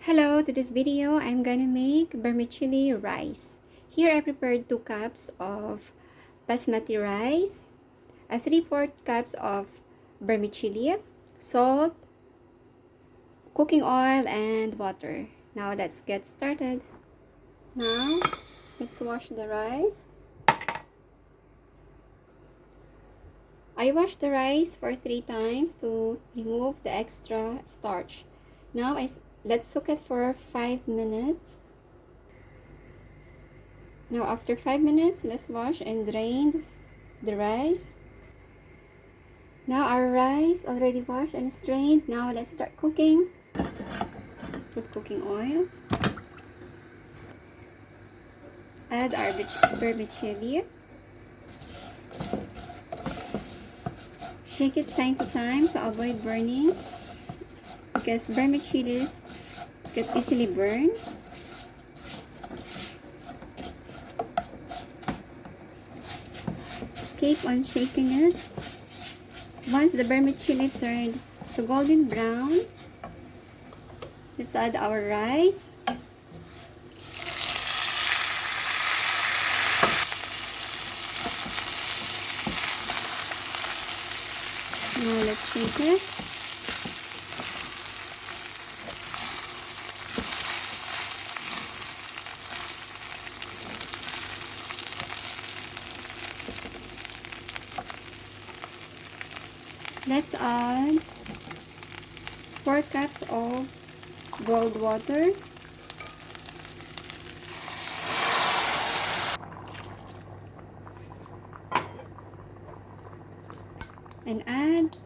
Hello, to this video, I'm gonna make vermicelli rice. Here I prepared 2 cups of basmati rice, a 3/4 cups of vermicelli, salt, cooking oil, and water. Now let's get started. Now, let's wash the rice. I washed the rice for 3 times to remove the extra starch. Now let's soak it for 5 minutes. Now after 5 minutes, let's wash and drain the rice. Now our rice already washed and strained. Now let's start cooking. Put cooking oil. Add our vermicelli. Shake it time to time to avoid burning, because vermicelli get easily burned. Keep on shaking it. Once the vermicelli turned to golden brown, let's add our rice. Now let's shake it. Let's add 4 cups of boiled water. And add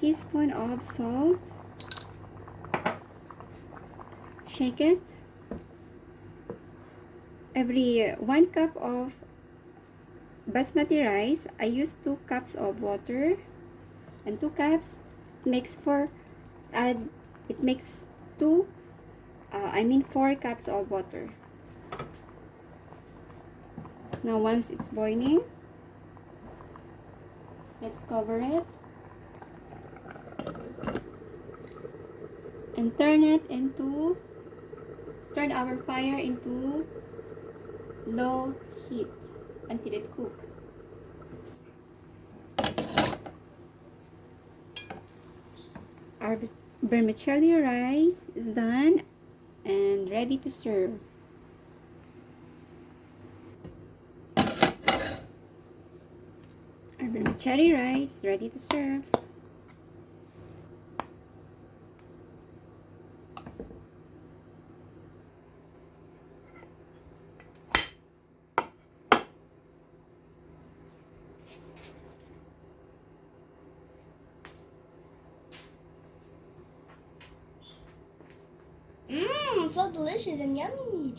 teaspoon of salt. Shake it. Every 1 cup of basmati rice, I use 2 cups of water, and 2 cups makes 4. It makes 4 cups of water. Now once it's boiling, let's cover it and turn our fire into low heat until it cooks. Our vermicelli rice is done and ready to serve. Our vermicelli rice ready to serve. So delicious and yummy.